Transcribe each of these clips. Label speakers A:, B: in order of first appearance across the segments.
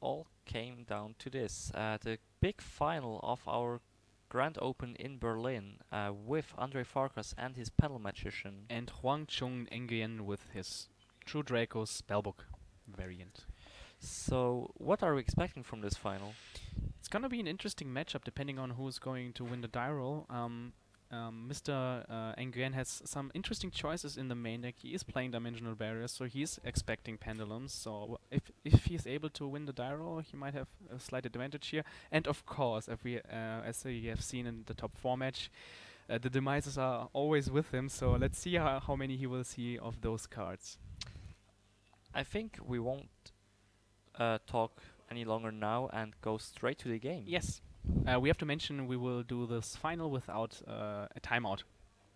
A: all came down to this. The big final of our Grand Open in Berlin with Andre Farkas and his Pedal Magician.
B: And Huang Chung Nguyen with his True Draco Spellbook variant.
A: So, what are we expecting from this final?
B: It's gonna be an interesting matchup depending on who's going to win the die roll. Mr. Nguyen has some interesting choices in the main deck. He is playing Dimensional Barriers, so he's expecting Pendulums. So if he's able to win the die roll, he might have a slight advantage here. And of course, if we as we have seen in the top 4 match, the Demises are always with him. So let's see how many he will see of those cards.
A: I think we won't talk any longer now and go straight to the game.
B: Yes. We have to mention we will do this final without a timeout.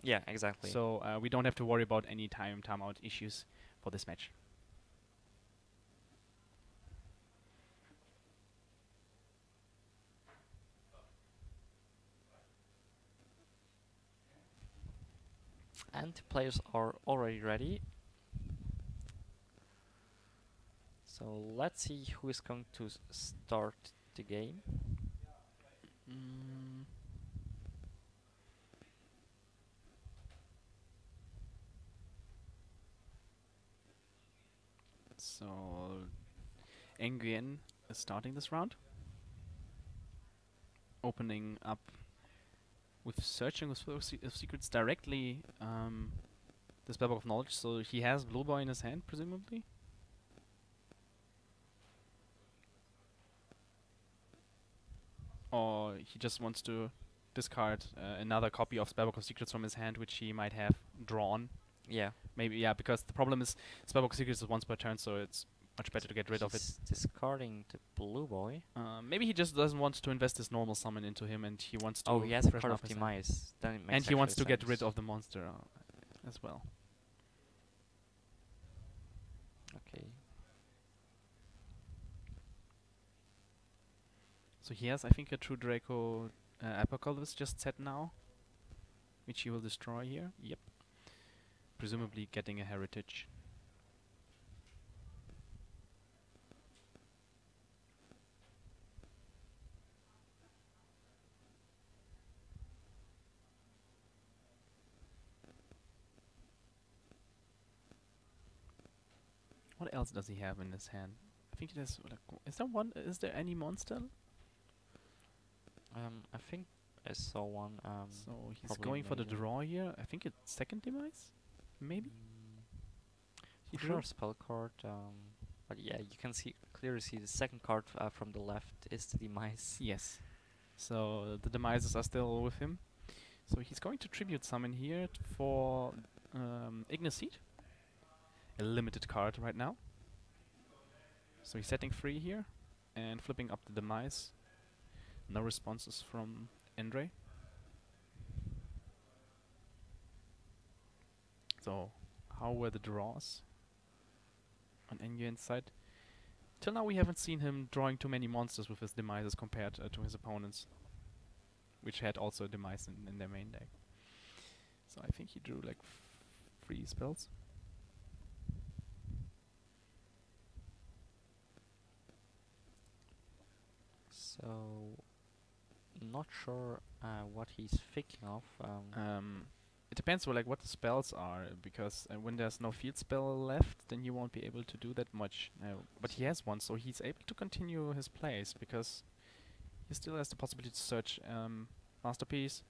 A: Yeah, exactly.
B: So we don't have to worry about any timeout issues for this match.
A: And players are already ready. So let's see who is going to start the game.
B: So Nguyen is starting this round. Opening up with Searching with Secrets directly the Spellbook of Knowledge, so he has Blue Boy in his hand, presumably. Or he just wants to discard another copy of Spellbook of Secrets from his hand, which he might have drawn.
A: Yeah.
B: Maybe, yeah, because the problem is Spellbook of Secrets is once per turn, so it's much better to get rid of it.
A: Discarding the Blue Boy.
B: Maybe he just doesn't want to invest his normal summon into him, and he wants to.
A: Oh, he has a
B: freshen
A: card
B: up
A: of
B: his hand.
A: Demise. Then it makes
B: And he wants to
A: actually
B: get rid
A: sense.
B: of the monster as well.
A: Okay.
B: So he has, I think, a True Draco Apocalypse just set now, which he will destroy here. Yep. Presumably getting a heritage. What else does he have in his hand? I think it has. Like, is there any monster?
A: I think I saw one.
B: So he's
A: probably
B: going for the
A: major.
B: draw here. I think it's second demise, maybe. He
A: For
B: drew.
A: sure, spell card. But yeah, you can clearly see the second card from the left is the Demise.
B: Yes. So the demises are still with him. So he's going to tribute summon here for Ignis Seed. A limited card right now. So he's setting free here and flipping up the demise. No responses from Andre. So how were the draws on Nguyen's side? Till now we haven't seen him drawing too many monsters with his demises compared to his opponents, which had also a demise in their main deck. So I think he drew like 3 spells.
A: So, not sure what he's thinking of.
B: It depends on like what the spells are, because when there's no field spell left, then you won't be able to do that much. But he has one, so he's able to continue his plays because he still has the possibility to search Masterpiece,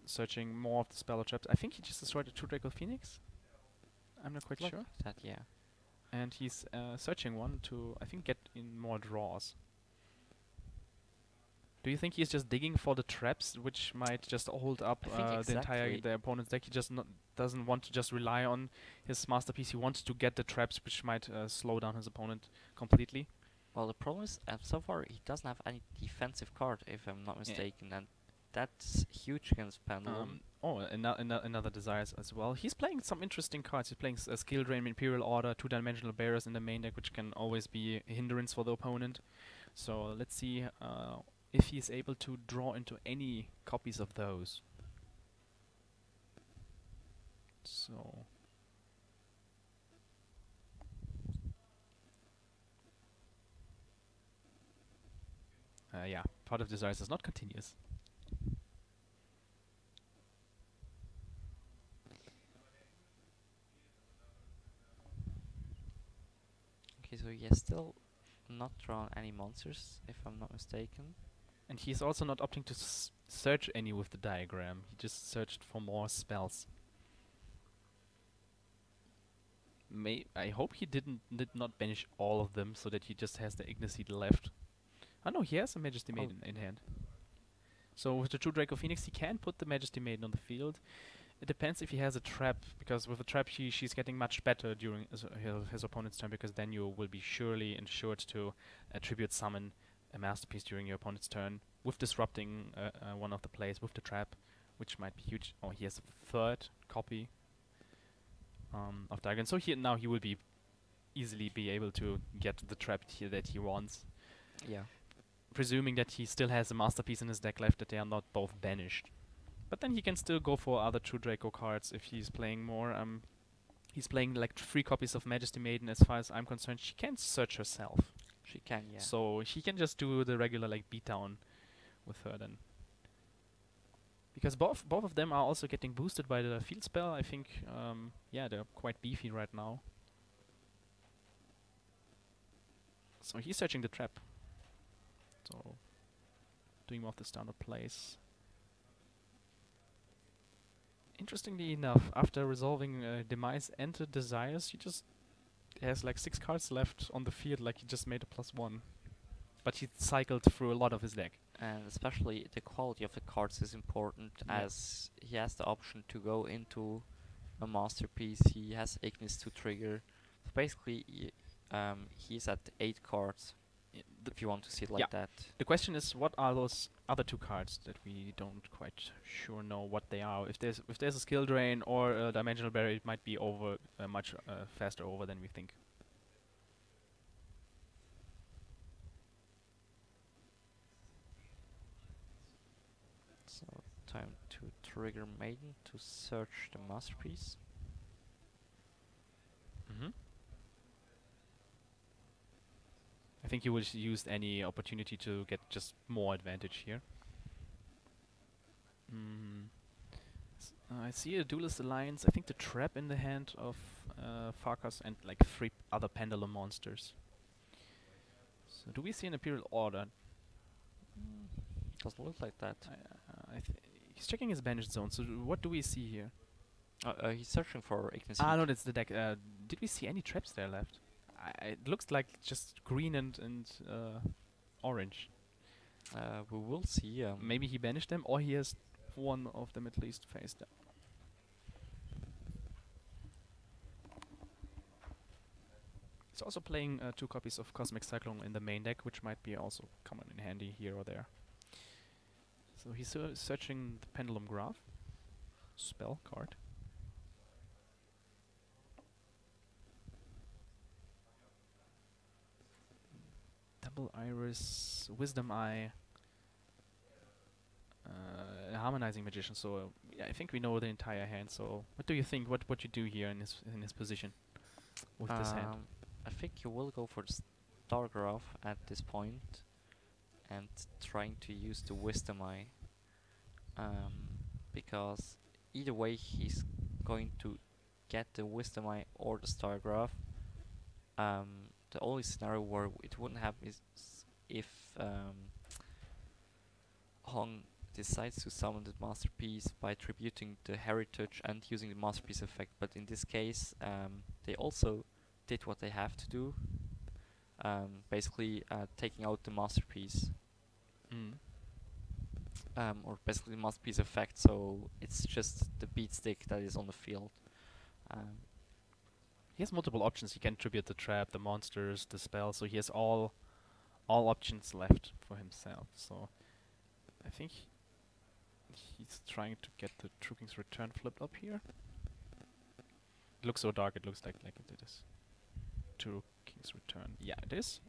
B: searching more of the spell or traps. I think he just destroyed the True Draco Phoenix. I'm not quite
A: Look
B: sure.
A: like that, yeah.
B: And he's searching one to, I think, get in more draws. Do you think he's just digging for the traps, which might just hold up
A: I think
B: the opponent's deck? He just doesn't want to just rely on his Masterpiece. He wants to get the traps, which might slow down his opponent completely.
A: Well, the problem is, so far he doesn't have any defensive card, if I'm not mistaken, and that's huge against Pendulum.
B: Another Desires as well. He's playing some interesting cards. He's playing Skill Drain, Imperial Order, 2-dimensional Barriers in the main deck, which can always be a hindrance for the opponent. So let's see if he's able to draw into any copies of those. So Yeah, Pot of Desires is not continuous.
A: Okay, so he has still not drawn any monsters, if I'm not mistaken.
B: And he's also not opting to search any with the diagram. He just searched for more spells. I hope he did not banish all of them so that he just has the Igniseed left. Oh no, he has a Majesty Maiden in hand. So with the True Draco Phoenix, he can put the Majesty Maiden on the field. It depends if he has a trap, because with a trap she's getting much better during his opponent's turn, because then you will be surely ensured to tribute summon a Masterpiece during your opponent's turn, with disrupting one of the plays with the trap, which might be huge. Oh, he has a third copy of Dagon. So here now he will be easily be able to get the trap here that he wants.
A: Yeah.
B: Presuming that he still has a Masterpiece in his deck left, that they are not both banished. But then he can still go for other True Draco cards if he's playing more. He's playing like 3 copies of Majesty Maiden. As far as I'm concerned, she can search herself.
A: She can, yeah.
B: So he can just do the regular like beatdown with her then. Because both of them are also getting boosted by the field spell. I think, yeah, they're quite beefy right now. So he's searching the trap. So doing more of the standard plays. Interestingly enough, after resolving Demise and the Desires, he just has like 6 cards left on the field, like he just made a +1. But he cycled through a lot of his deck.
A: And especially the quality of the cards is important, as he has the option to go into a Masterpiece. He has Ignis to trigger. So basically, he's at 8 cards. If you want to see it like that.
B: The question is, what are those other 2 cards that we don't quite sure know what they are? If there's a Skill Drain or a Dimensional Barrier, it might be over much faster over than we think.
A: So time to trigger Maiden to search the Masterpiece.
B: I think you will use any opportunity to get just more advantage here. I see a Duelist Alliance. I think the trap in the hand of Farkas and like 3 other Pendulum monsters. So do we see an Imperial Order?
A: Doesn't look like that.
B: He's checking his banished zone. So what do we see here?
A: He's searching for Ignis.
B: Ah, no, that's the deck. Did we see any traps there left? It looks like just green and orange.
A: We will see.
B: Maybe he banished them, or he has one of them at least face down. He's also playing 2 copies of Cosmic Cyclone in the main deck, which might be also coming in handy here or there. So he's searching the Pendulum Graph spell card. Double Iris, Wisdom Eye, Harmonizing Magician. So yeah, I think we know the entire hand. So what do you think? What you do here in his position with this hand?
A: I think you will go for the Star Graph at this point, and trying to use the Wisdom Eye, because either way he's going to get the Wisdom Eye or the Star Graph. The only scenario where it wouldn't happen is if Hong decides to summon the Masterpiece by tributing the Heritage and using the Masterpiece effect, but in this case they also did what they have to do, basically taking out the Masterpiece, or basically the Masterpiece effect, so it's just the beat stick that is on the field.
B: He has multiple options. He can tribute the trap, the monsters, the spell, so he has all options left for himself. So I think he's trying to get the True King's Return flipped up here. It looks so dark, it looks like it is. True King's Return. Yeah, it is.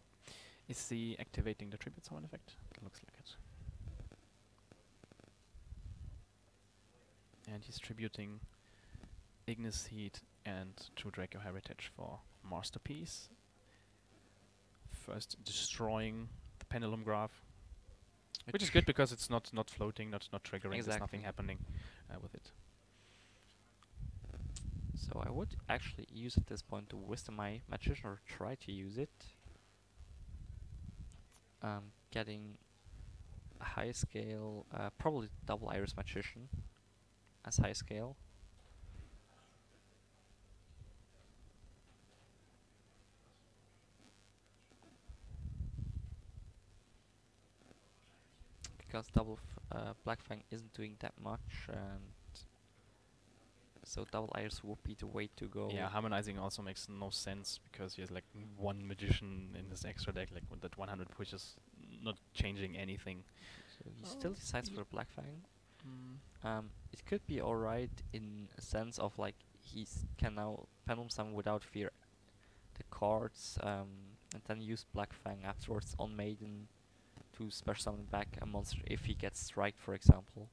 B: Is he activating the tribute summon effect? It looks like it. And he's tributing Igniseed and True Draco Heritage for Masterpiece. First destroying the Pendulum Graph. Which is good because it's not floating, not triggering. There's
A: Exactly.
B: nothing happening with it.
A: So I would actually use at this point to Wisdom my Magician, or try to use it. Getting a high scale, probably double Iris Magician as high scale. Because double Black Fang isn't doing that much, and so double Iris would be the way to go.
B: Yeah, harmonizing also makes no sense because he has like one magician in his extra deck, like with that 100 push is not changing anything.
A: So he still decides for Black Fang.
B: Mm.
A: It could be alright in a sense of like can now Pendulum Summon without fear the cards, and then use Black Fang afterwards on Maiden to special summon back a monster if he gets striked, for example.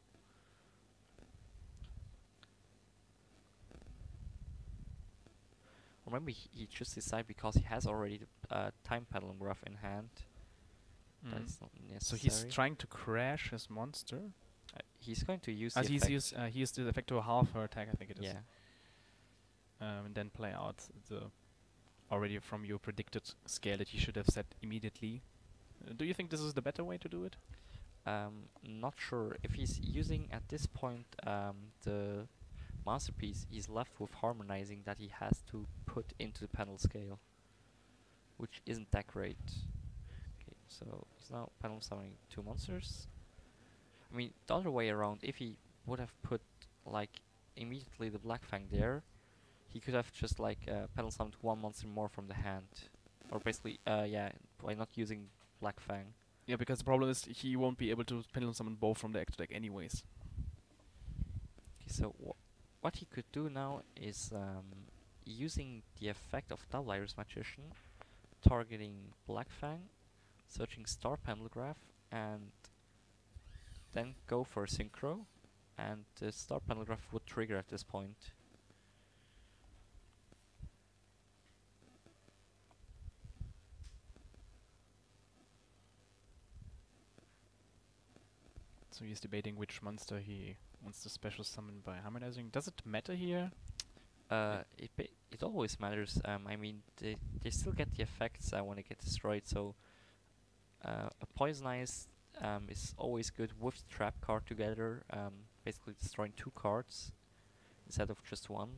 A: Or maybe he just decide because he has already the Time Pendulum Graph in hand. That's not
B: So
A: necessary.
B: he's trying to crash his monster.
A: He's going to use
B: As
A: the
B: he's
A: effect.
B: he used the effect to half her attack, I think it is.
A: Yeah.
B: And then play out the already from your predicted scale that you should have set immediately. Do you think this is the better way to do it?
A: Not sure. If he's using at this point the Masterpiece, he's left with Harmonizing that he has to put into the panel scale, which isn't that great. Okay, so he's now panel summoning 2 monsters. I mean, the other way around, if he would have put like immediately the Black Fang there, he could have just like panel summoned 1 monster more from the hand, or basically yeah, by not using Black Fang.
B: Yeah, because the problem is he won't be able to pendulum summon both from the extra deck anyways.
A: Okay, so what he could do now is using the effect of Double Iris Magician, targeting Black Fang, searching Star Pendulograph, and then go for a Synchro, and the Star Pendulograph would trigger at this point.
B: So he's debating which monster he wants to special summon by harmonizing. Does it matter here?
A: It always matters. I mean, they still get the effects when they get destroyed. So a Poisonize is always good with the Trap card together. Basically destroying 2 cards instead of just 1.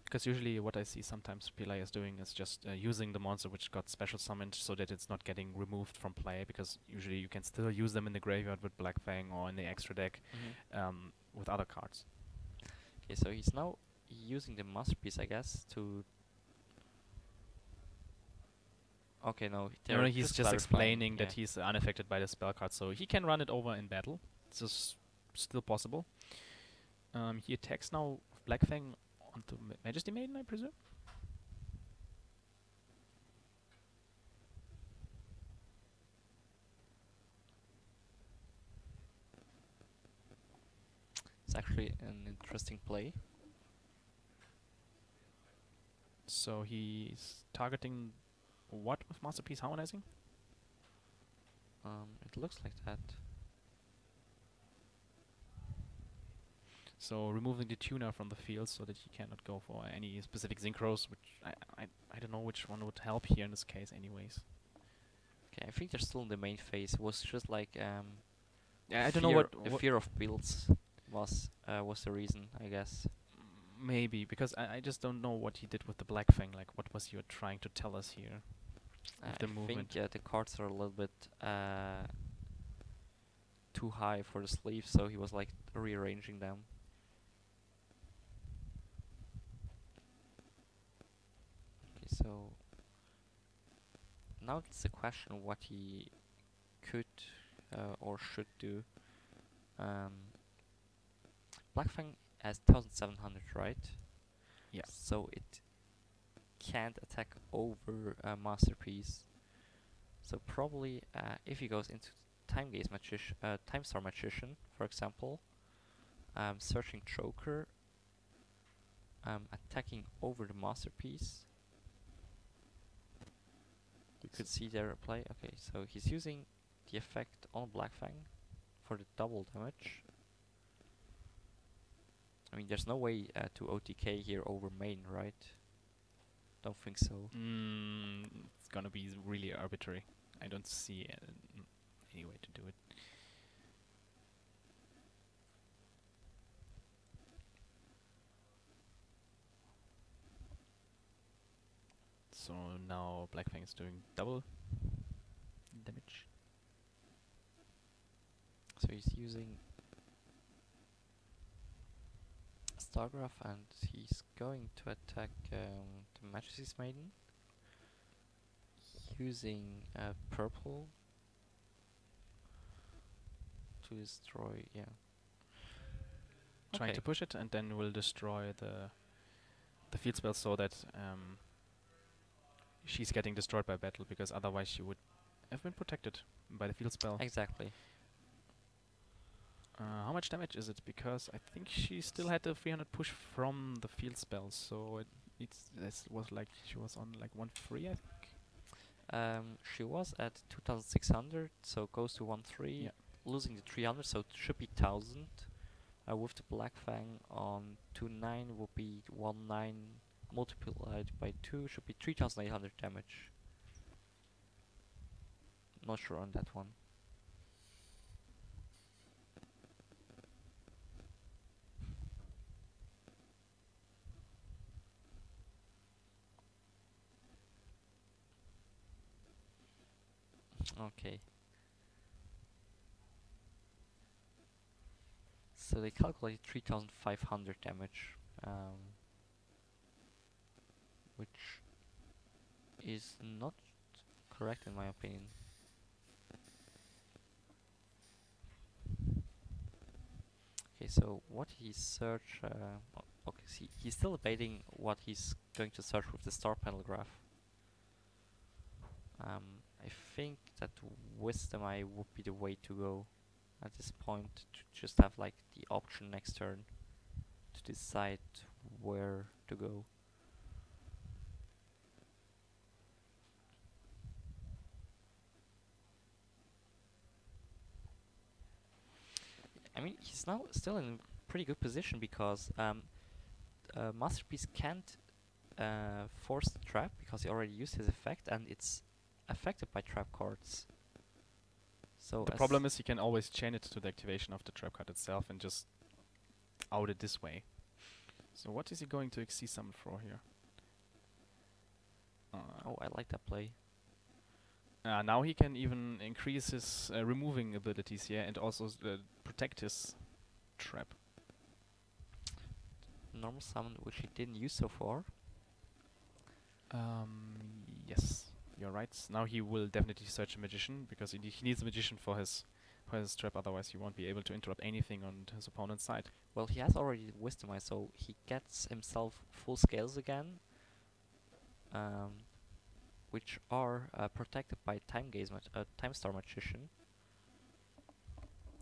B: Because usually what I see sometimes players doing is just using the monster which got special summoned so that it's not getting removed from play, because usually you can still use them in the graveyard with Black Fang or in the extra deck with other cards.
A: Okay, so he's now using the Masterpiece, I guess, to... Okay, no,
B: No, he's just explaining
A: yeah.
B: that he's unaffected by the spell card, so he can run it over in battle. This is still possible. He attacks now with Black Fang onto Majesty Maiden, I presume?
A: It's actually an interesting play.
B: So he's targeting what with Masterpiece harmonizing?
A: It looks like that.
B: So removing the tuner from the field so that he cannot go for any specific synchros, which I don't know which one would help here in this case anyways.
A: Okay, I think they're still in the main phase. It was just like
B: Yeah, I don't know what
A: the fear of builds was the reason, I guess.
B: Maybe, because I just don't know what he did with the Black Fang, like what was he trying to tell us here? The movement.
A: Think the cards are a little bit too high for the sleeve, so he was like rearranging them. Okay, so now it's the question of what he could or should do. Black Fang has 1700, right?
B: Yeah.
A: So it can't attack over a Masterpiece. So probably if he goes into Time Star Magician, for example, searching Choker, attacking over the Masterpiece, We could see their play. Okay, so he's using the effect on Black Fang for the double damage. I mean, there's no way to OTK here over main, right? Don't think so.
B: It's gonna be really arbitrary. I don't see any way to do it. So now Black Fang is doing double damage.
A: So he's using Stargraph and he's going to attack the Majesty's Maiden using purple to destroy, yeah.
B: Trying to push it, and then will destroy the field spell so that she's getting destroyed by battle, because otherwise she would have been protected by the field spell.
A: Exactly.
B: How much damage is it? Because I think she still had the 300 push from the field spell, so this was like she was on like 1-3, I think.
A: She was at 2600, so goes to 1-3,
B: Yeah.
A: losing the 300, so it should be 1000. With the Black Fang on 2-9 will be 1-9 multiplied by 2, should be 3800 damage. Not sure on that one. Okay. So they calculated 3500 damage, which is not correct in my opinion. Okay, so what he search? Okay, see, he's still debating what he's going to search with the star panel graph. I think that Wisdom Eye would be the way to go at this point, to just have like the option next turn to decide where to go. I mean, he's now still in a pretty good position because Masterpiece can't force the trap because he already used his effect and it's affected by trap cards. So
B: The problem is he can always chain it to the activation of the trap card itself and just out it this way. So what is he going to XC summon for here?
A: oh, I like that play.
B: Now he can even increase his removing abilities here and also protect his trap.
A: Normal summon, which he didn't use so far.
B: Yes, you're right. Now he will definitely search a magician because he needs a magician for his trap. Otherwise, he won't be able to interrupt anything on his opponent's side.
A: Well, he has already Wisdom Eye, so he gets himself full scales again, which are protected by Time Star Magician.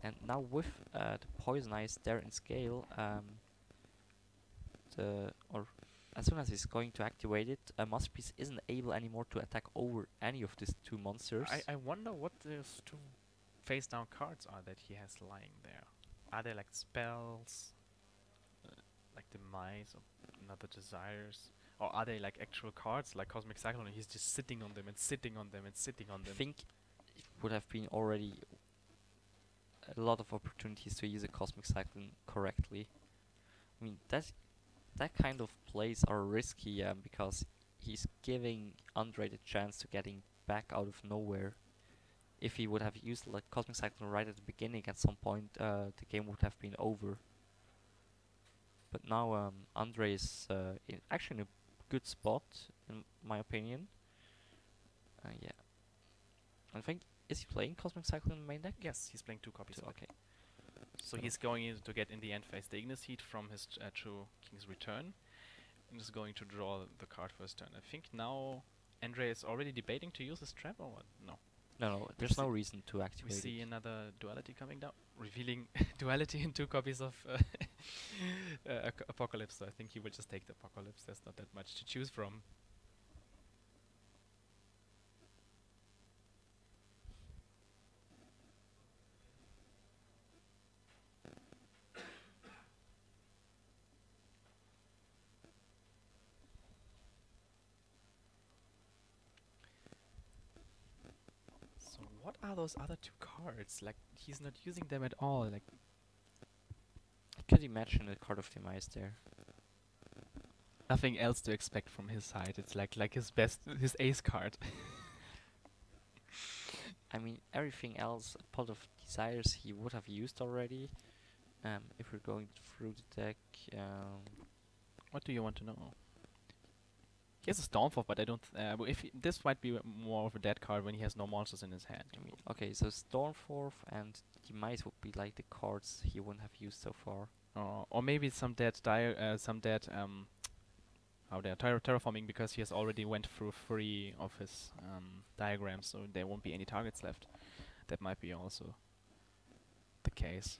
A: And now with the Poison Eyes there in scale, as soon as he's going to activate it, Masterpiece isn't able anymore to attack over any of these two monsters.
B: I wonder what those two face down cards are that he has lying there. Are they like spells, like Demise or Another Desires? Or are they like actual cards like Cosmic Cyclone and he's just sitting on them and sitting on them and sitting on them?
A: I think it would have been already a lot of opportunities to use a Cosmic Cyclone correctly. I mean, that kind of plays are risky because he's giving Andre the chance to getting back out of nowhere. If he would have used like Cosmic Cyclone right at the beginning, at some point the game would have been over. But now Andre is actually in a good spot, in my opinion. Yeah. I think, is he playing Cosmic Cyclone in the main deck?
B: Yes, he's playing 2 copies of it.
A: Okay.
B: So he's going in to get in the end phase the Ignis Heat from his true King's Return, and is going to draw the card for his turn. I think now Andre is already debating to use his trap or what? No.
A: No, there's no reason to activate
B: We see
A: it.
B: another duality coming down, revealing duality in 2 copies of Apocalypse. So I think he will just take the Apocalypse. There's not that much to choose from. are those other two cards? Like, he's not using them at all. Like,
A: I could imagine a card of demise there.
B: nothing else to expect from his side. It's like his ace card.
A: I mean, everything else, Pot of Desires, he would have used already. If we're going through the deck,
B: What do you want to know? He has a Stormforth, but I don't. This might be more of a dead card when he has no monsters in his hand.
A: I mean, okay, so Stormforth and Demise would be like the cards he wouldn't have used so far.
B: Or maybe some dead terraforming, because he has already went through 3 of his diagrams, so there won't be any targets left. That might be also the case.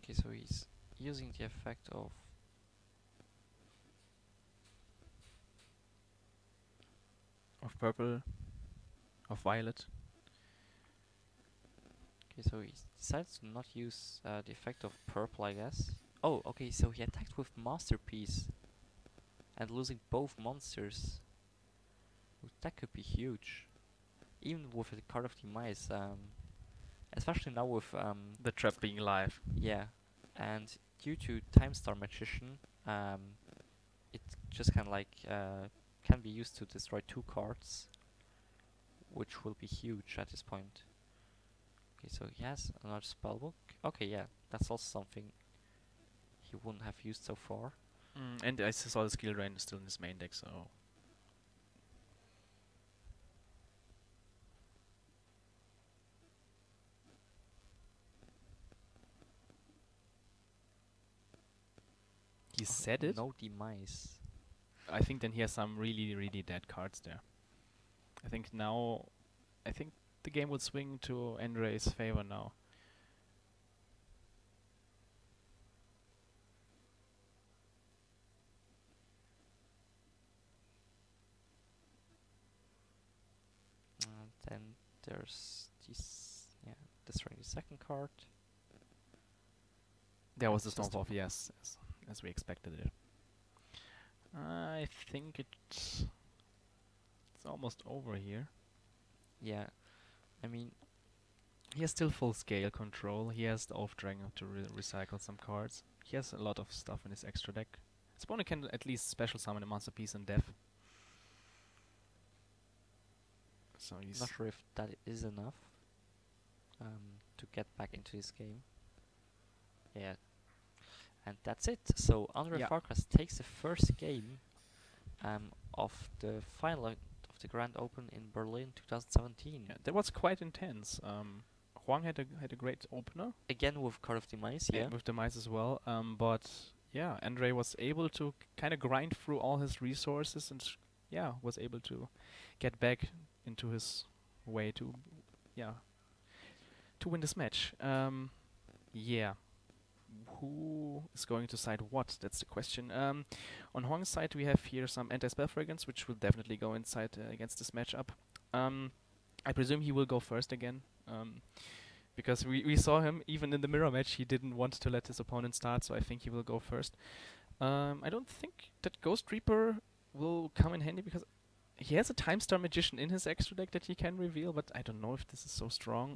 A: Okay, so he's using the effect of
B: Of purple, of violet.
A: Okay, so he decides to not use the effect of purple, I guess. Oh, okay, so he attacked with Masterpiece and losing both monsters. Ooh, that could be huge. Even with a card of Demise, especially now with
B: The trap being live.
A: yeah, and due to Time Star Magician, it just kind of like can be used to destroy 2 cards, which will be huge at this point. Okay, so he has another spellbook. Okay, yeah, that's also something he wouldn't have used so far.
B: And I saw the skill drain is still in his main deck, so. He said it.
A: No Demise.
B: I think then he has some really, really dead cards there. I think the game would swing to Andre's favor now.
A: Then there's this, yeah, destroying the second card.
B: There was the
A: Just
B: Stormforth, yes, as we expected it. I think it's almost over here.
A: Yeah, I mean,
B: He has still full scale control. He has the Oath Dragon to recycle some cards. He has a lot of stuff in his extra deck. His opponent can at least special summon a Masterpiece and Death. So he's
A: not sure if that is enough to get back into this game. Yeah, and that's it. So Andre
B: Yeah.
A: Farkas takes the first game of the final of the Grand Open in Berlin 2017.
B: Yeah, that was quite intense. Huang had a great opener.
A: Again with Card of Demise, yeah.
B: With Demise as well. But yeah, Andre was able to kind of grind through all his resources and yeah, was able to get back into his way to to win this match. Yeah. Who is going to side what? That's the question. On Huang's side, we have here some anti-spell fragrance, which will definitely go inside against this matchup. I presume he will go first again, because we saw him even in the mirror match. He didn't want to let his opponent start, so I think he will go first. I don't think that Ghost Reaper will come in handy because he has a Time Star Magician in his extra deck that he can reveal, but I don't know if this is so strong.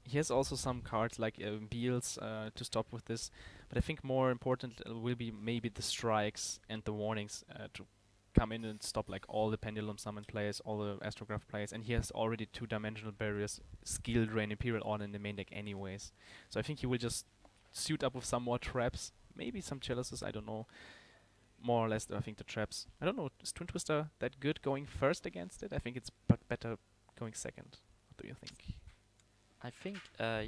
B: He has also some cards like Beals to stop with this, but I think more important will be maybe the strikes and the warnings to come in and stop like all the Pendulum Summon players, all the Astrograph players, and he has already 2-dimensional barriers, Skill Drain, Imperial Order in the main deck anyways. So I think he will just suit up with some more traps, maybe some Chalices, I don't know. More or less, I think the traps. I don't know, is Twin Twister that good going first against it? I think it's better going second. What do you think?
A: I think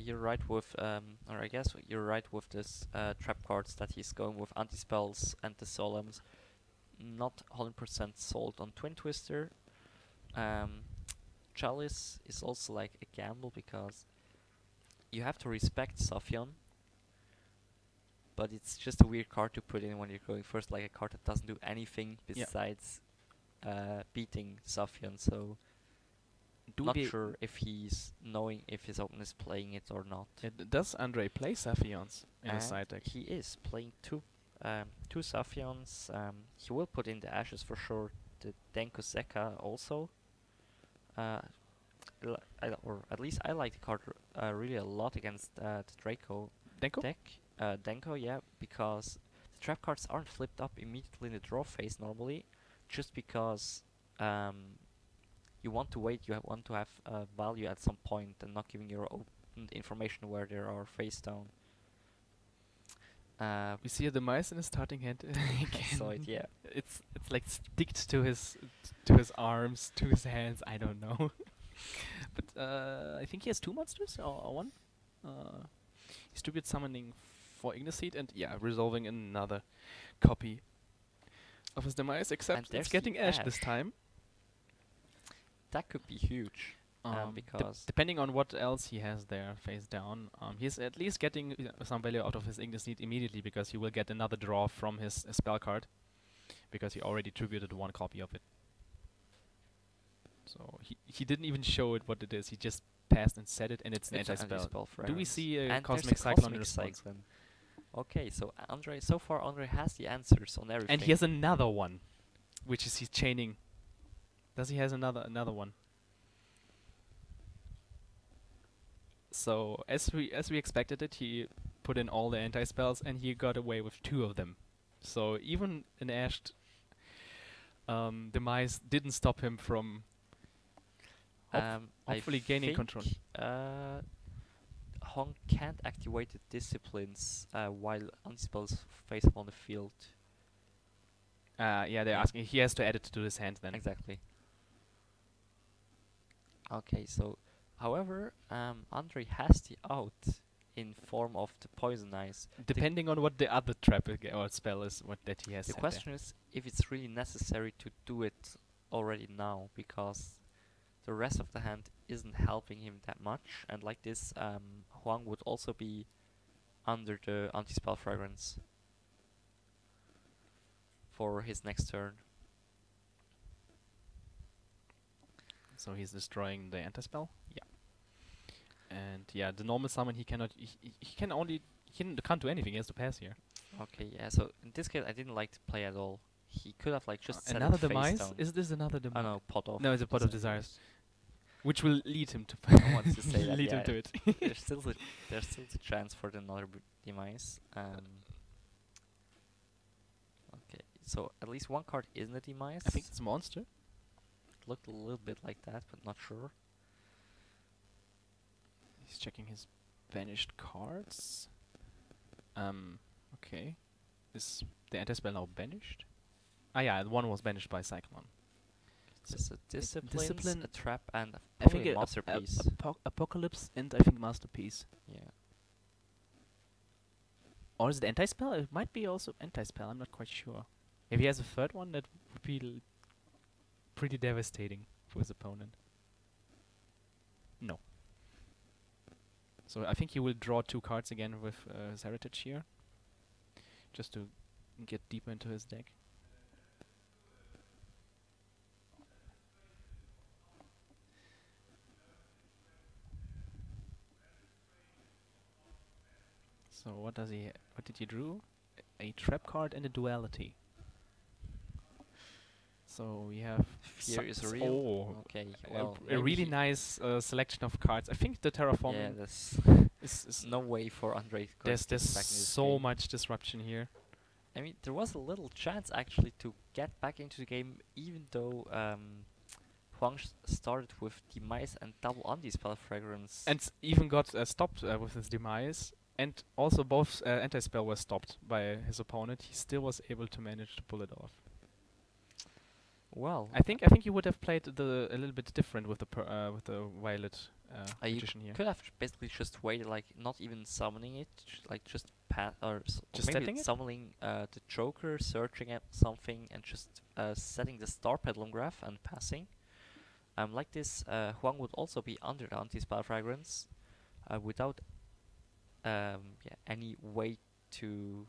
A: you're right with, or I guess you're right with this trap cards that he's going with anti-spells and the Solemns. Not 100% sold on Twin Twister. Chalice is also like a gamble because you have to respect Sophion, but it's just a weird card to put in when you're going first, like a card that doesn't do anything
B: Yeah.
A: besides beating Sophion. So not sure if he's knowing if his opponent is playing it or not.
B: Does Andre play Saphions in his side deck?
A: He is playing two Sophions. He will put in the Ashes for sure. The Denko Zeka also. Or at least I like the card really a lot against the Draco
B: Denko?
A: deck. Denko, yeah, because the trap cards aren't flipped up immediately in the draw phase normally, just because you want to wait, want to have value at some point and not giving your open information where they are face down.
B: We see the mice in his starting hand again.
A: So yeah.
B: It's like sticked to his arms, to his hands. I don't know. But I think he has 2 monsters or 1. He's stupid summoning for Igniseed and resolving another copy of his demise. Except it's getting Ash this time.
A: That could be huge. Because
B: depending on what else he has there face down, he's at least getting some value out of his Igniseed immediately, because he will get another draw from his spell card, because he already tributed 1 copy of it. So he didn't even show it what it is. He just passed and said it, and it's an anti-spell. Do we see a Cosmic Cyclone in response?
A: Okay, so so far Andre has the answers on everything.
B: And he has another one, which is he's chaining. Does he has another one? So as we expected it, he put in all the anti-spells and he got away with 2 of them. So even an Ashed demise didn't stop him from hopefully gaining control.
A: Hong can't activate the disciplines while anti-spells face up on the field.
B: They're asking. He has to add it to his hand then.
A: Exactly. Okay, so however, Andre has the out in form of the Poison Eyes.
B: Depending on what the other trap or spell is, that he has.
A: The question is if it's really necessary to do it already now, because the rest of the hand isn't helping him that much, and like this, Huang would also be under the anti-spell fragrance for his next turn.
B: So he's destroying the anti-spell? Yeah. And the normal summon he cannot, he can't do anything, he has to pass here.
A: Okay, yeah, so in this case I didn't like the play at all. He could have like just set
B: another
A: it face
B: demise?
A: down.
B: Is this another demise?
A: Oh no, Pot of.
B: No, it's a Pot of Desires. Which will lead him to
A: I want to say that,
B: lead him to it.
A: there's still the chance for another demise. Okay, so at least 1 card isn't a demise.
B: I think it's a monster.
A: It looked a little bit like that, but not sure.
B: He's checking his banished cards. Okay. Is the anti-spell now banished? Ah yeah, 1 was banished by Cyclone.
A: There's a discipline, a trap, and
B: I think
A: a masterpiece.
B: Apocalypse and I think masterpiece.
A: Yeah.
B: Or is it anti-spell? It might be also anti-spell, I'm not quite sure. If he has a 3rd one, that would be pretty devastating for his opponent. No. So I think he will draw 2 cards again with his Heritage here, just to get deeper into his deck. So what does he? What did he draw? A trap card and a duality. So we have
A: Fear is real.
B: Oh,
A: okay. Well,
B: a really nice selection of cards. I think the terraforming
A: is no way for Andre.
B: There's so much disruption here.
A: I mean, there was a little chance actually to get back into the game, even though Huang started with Demise and double anti-spell fragrance.
B: And even got stopped with his Demise. And also both anti-spell were stopped by his opponent. He still was able to manage to pull it off.
A: Well,
B: I think you would have played a little bit different with the Violet magician here.
A: Could have basically just waited, like not even summoning it, like just
B: just
A: maybe
B: setting it?
A: summoning the Joker, searching at something, and just setting the Star Pendulum Graph and passing. Like this, Huang would also be under the anti-spell fragrance without any way to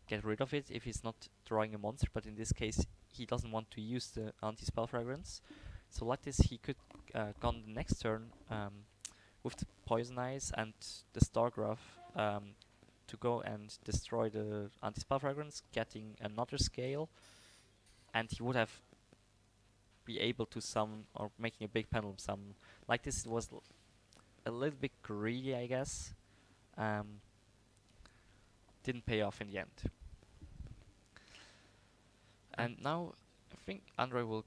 A: get rid of it if he's not drawing a monster, but in this case he doesn't want to use the anti-spell fragrance. So like this he could go on the next turn with the Poison Eyes and the Stargraph to go and destroy the anti-spell fragrance, getting another scale, and he would have be able to summon or making a big pendulum summon. Like this it was a little bit greedy, I guess. Didn't pay off in the end. And now I think Andre will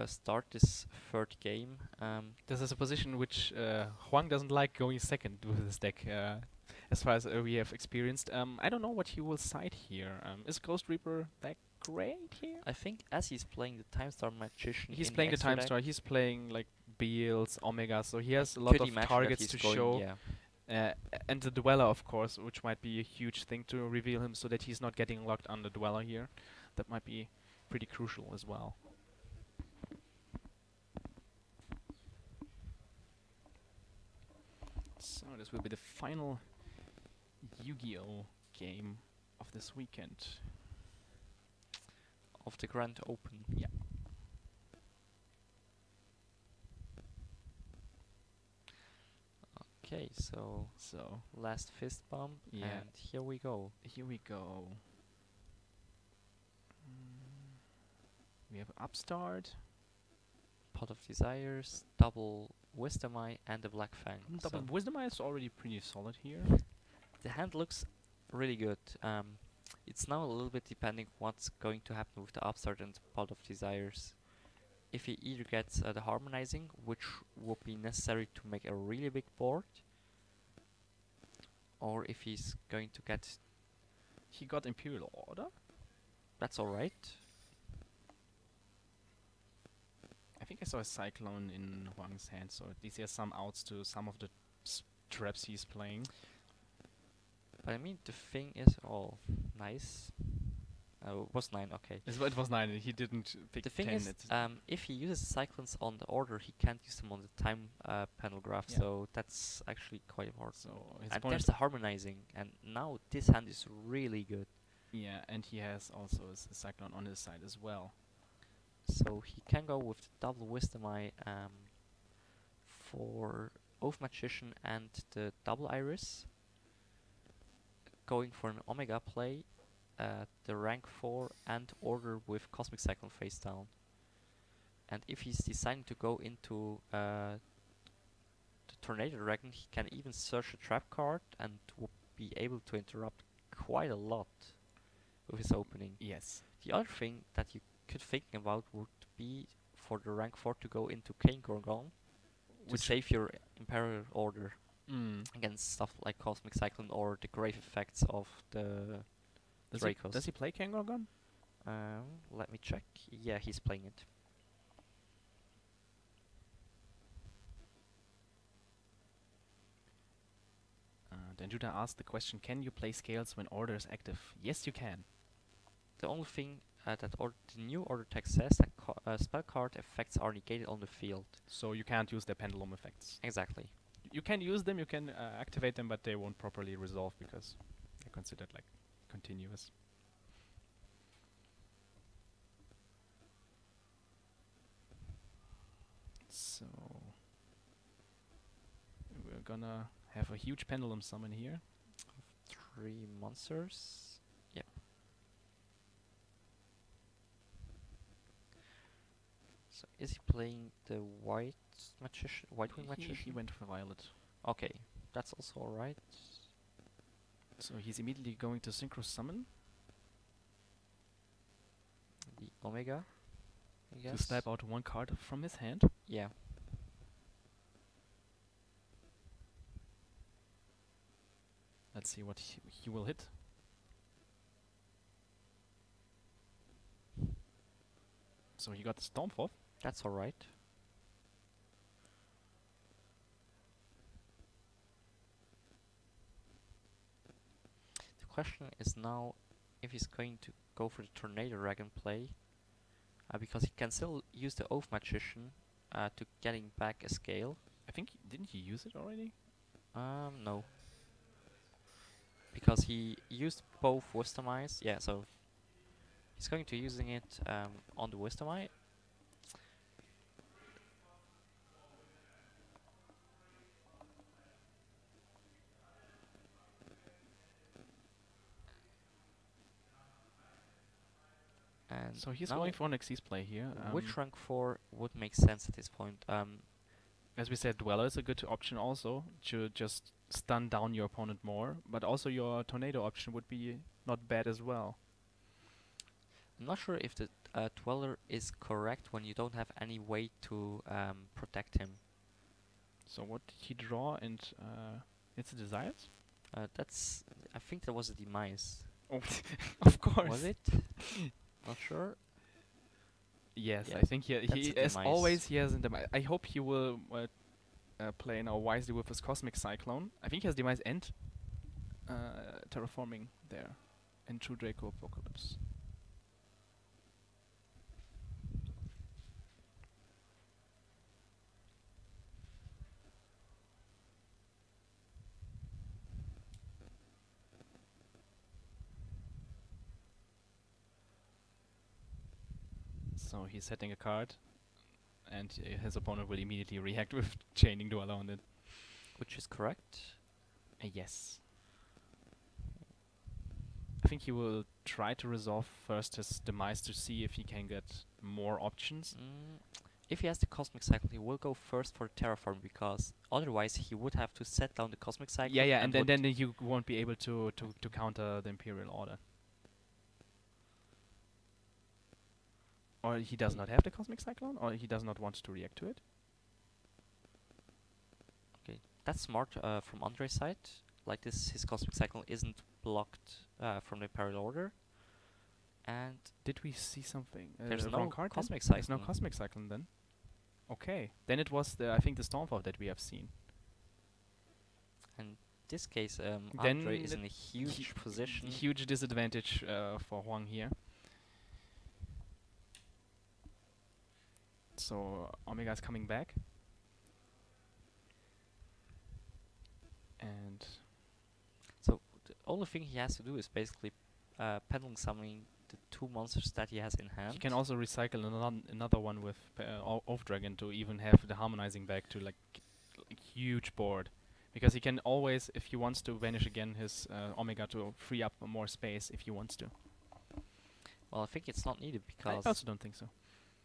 A: start this third game.
B: This is a position which Huang doesn't like going second with his deck, as far as we have experienced. I don't know what he will side here. Is Ghost Reaper that great here?
A: I think as he's playing the Time Star Magician,
B: He's
A: in
B: playing the
A: extra
B: Time
A: deck,
B: Star. He's playing like Beals, Omega, so he has a lot
A: could
B: of
A: imagine that
B: targets
A: he's
B: to
A: going,
B: show.
A: yeah.
B: And the Dweller, of course, which might be a huge thing to reveal him so that he's not getting locked on the Dweller here. That might be pretty crucial as well. So this will be the final Yu-Gi-Oh! Game of this weekend.
A: Of the Grand Open.
B: Yeah.
A: Okay, so
B: So
A: last fist bump,
B: Yeah.
A: and here we go.
B: here we go. We have Upstart,
A: Pot of Desires, double Wisdom Eye, and a Black Fang.
B: Double
A: So
B: Wisdom Eye is already pretty solid here.
A: the hand looks really good. It's now a little bit depending what's going to happen with the Upstart and Pot of Desires. If he either gets the Harmonizing, which would be necessary to make a really big board, or if he's going to get,
B: He got Imperial Order.
A: that's alright.
B: I think I saw a Cyclone in Huang's hand, so at least he has some outs to some of the traps he's playing.
A: But I mean, the thing is, oh, nice. It was 9, okay.
B: It was 9, he didn't pick
A: The thing
B: 10.
A: is, if he uses Cyclones on the order, he can't use them on the time panel graph,
B: Yeah.
A: so that's actually quite important.
B: So his
A: And
B: opponent,
A: there's the Harmonizing, and now this hand is really good.
B: yeah, and he has also a Cyclone on his side as well.
A: So he can go with the double Wisdom Eye for Oath Magician and the double Iris. Going for an Omega play, the rank 4 and order with Cosmic Cyclone face down. And if he's deciding to go into the Tornado Dragon, he can even search a trap card and will be able to interrupt quite a lot with his opening.
B: Yes.
A: The other thing that you could think about would be for the rank 4 to go into Kane Gorgon to
B: Which-
A: save your Imperial Order against stuff like Cosmic Cyclone or the grave effects of the Dracos.
B: Does he play Kangorgon?
A: Let me check. Yeah, he's playing it.
B: Then Judah asked the question, can you play scales when order is active? Yes, you can.
A: The only thing that the new order text says that spell card effects are negated on the field.
B: So you can't use their pendulum effects.
A: Exactly.
B: You can use them, you can activate them, but they won't properly resolve because they're considered like continuous. So we're gonna have a huge pendulum summon here.
A: 3 monsters. Yep. So is he playing the white magician, white wing
B: He
A: magician?
B: went for violet.
A: Okay, that's also alright.
B: So he's immediately going to synchro summon
A: The Omega, I guess.
B: to snipe out one card from his hand.
A: Yeah.
B: Let's see what he will hit. So he got Stormforth.
A: That's alright. The question is now if he's going to go for the Tornado Dragon play, because he can still use the Oath Magician to getting back a scale.
B: I think didn't he use it already?
A: No, because he used both Wisdom Eyes. Yeah, so he's going to using it on the Wisdom Eye. And
B: So he's
A: now
B: going for an Xyz play here.
A: which rank 4 would make sense at this point?
B: As we said, Dweller is a good option also to just stun down your opponent more, but also your Tornado option would be not bad as well.
A: I'm not sure if the Dweller is correct when you don't have any way to protect him.
B: So what did he draw? And it's a Desires?
A: That's, I think that was a Demise.
B: Oh, of course.
A: Was it? Not sure.
B: Yes,
A: Yeah,
B: I think
A: that's
B: he
A: a
B: as
A: Demise.
B: always he has a Demise. I hope he will play now wisely with his Cosmic Cyclone. I think he has Demise and Terraforming there in True Draco Apocalypse. So he's setting a card, and his opponent will immediately react with chaining Dweller on it.
A: Which is correct.
B: Yes. I think he will try to resolve first his Demise to see if he can get more options.
A: If he has the Cosmic Cycle, he will go first for Terraform, because otherwise he would have to set down the Cosmic Cycle.
B: Yeah, and
A: would
B: then you won't be able to counter the Imperial Order. Or he does not have the Cosmic Cyclone, or he does not want to react to it.
A: Okay, that's smart from Andre's side. Like this, his Cosmic Cycle isn't blocked from the Imperial Order. And
B: Did we see something?
A: there's
B: the
A: no
B: wrong card then?
A: Cosmic
B: There's no
A: Cyclone.
B: Cosmic Cyclone then. Okay, then it was I think the Stormforce that we have seen.
A: In this case,
B: Then
A: Andre is
B: the
A: in a huge position.
B: Huge disadvantage for Huang here. So Omega is coming back. And
A: So the only thing he has to do is basically Pendulum Summoning the 2 monsters that he has in hand.
B: he can also recycle another one with Oath Dragon to even have the Harmonizing back to like huge board. Because he can always, if he wants to, vanish again his Omega to free up more space if he wants to.
A: Well, I think it's not needed
B: I
A: because
B: also don't think so.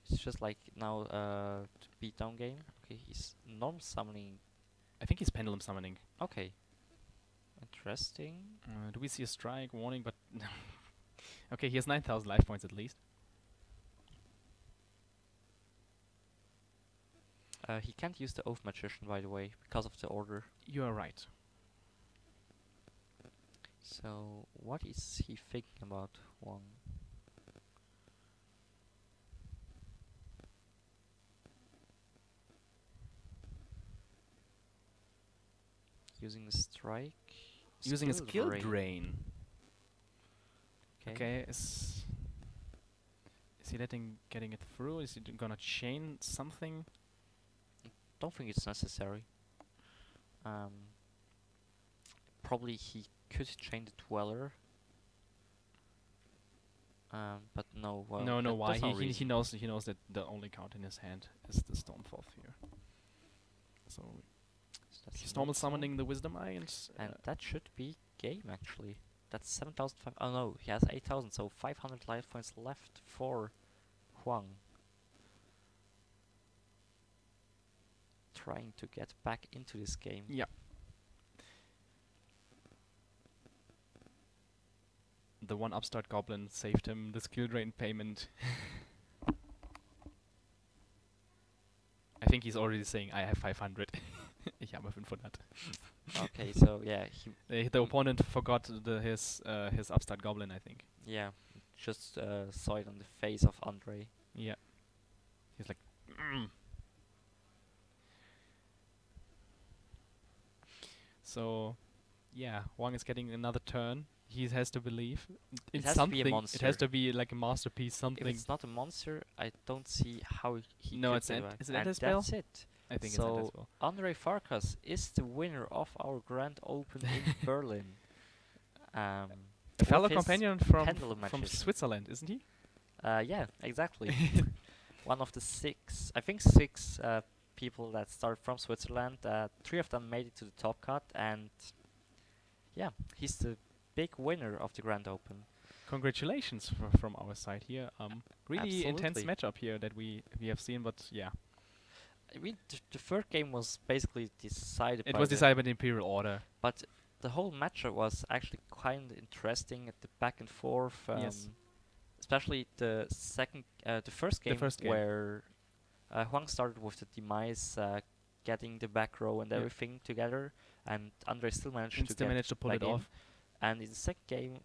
A: it's just like now to beat down game. Okay, he's norm summoning.
B: I think he's Pendulum Summoning.
A: Okay, interesting.
B: Do we see a strike warning? But okay, he has 9,000 life points at least.
A: He can't use the Oath Magician, by the way, because of the order.
B: You are right.
A: So what is he thinking about, Huang? Using the strike.
B: Using a skill drain.
A: Okay.
B: Okay, is he getting it through? Is he gonna chain something?
A: Don't think it's necessary. Probably he could chain the Dweller. But no. Well,
B: no. Why?
A: That's no
B: He knows that the only card in his hand is the Stormforth here. So
A: that's
B: he's
A: no
B: normal
A: trouble.
B: summoning the Wisdom Eye
A: And that should be game actually. That's 7,005. Oh no, he has 8,000, so 500 life points left for Huang. Trying to get back into this game.
B: yeah. The one upstart goblin saved him the skill drain payment. I think he's already saying, I have 500. Ich habe 500.
A: Okay, so yeah,
B: The opponent forgot his upstart goblin, I think.
A: yeah, just saw it on the face of Andre.
B: Yeah. He's like, So, yeah, Huang is getting another turn. he has to believe in
A: It has to be a
B: something. It
A: monster.
B: has to be like a masterpiece,
A: If
B: something.
A: it's not a monster, I don't see how he
B: No,
A: could
B: it's
A: survive.
B: is it
A: And
B: Enter
A: that's it.
B: I think
A: So,
B: it's Enter
A: Andre Farkas is the winner of our Grand Open in Berlin.
B: A
A: with
B: fellow
A: his
B: companion
A: pendulum
B: from
A: magician.
B: Switzerland, isn't he?
A: Yeah, exactly. One of the six people that started from Switzerland. 3 of them made it to the top cut, and yeah, he's the big winner of the Grand Open.
B: Congratulations from our side here. Really intense
A: Absolutely.
B: matchup here that we have seen, but yeah,
A: I mean, the third game was basically decided.
B: it
A: by
B: was
A: the-
B: decided by the Imperial Order.
A: But the whole matchup was actually kind of interesting at the back and forth.
B: Yes.
A: Especially the first game,
B: first game.
A: where Huang started with the demise, getting the back row and
B: Yeah.
A: everything together, and Andre still managed
B: And
A: to
B: still
A: get
B: managed to pull
A: back
B: it
A: in.
B: off.
A: And in the second game,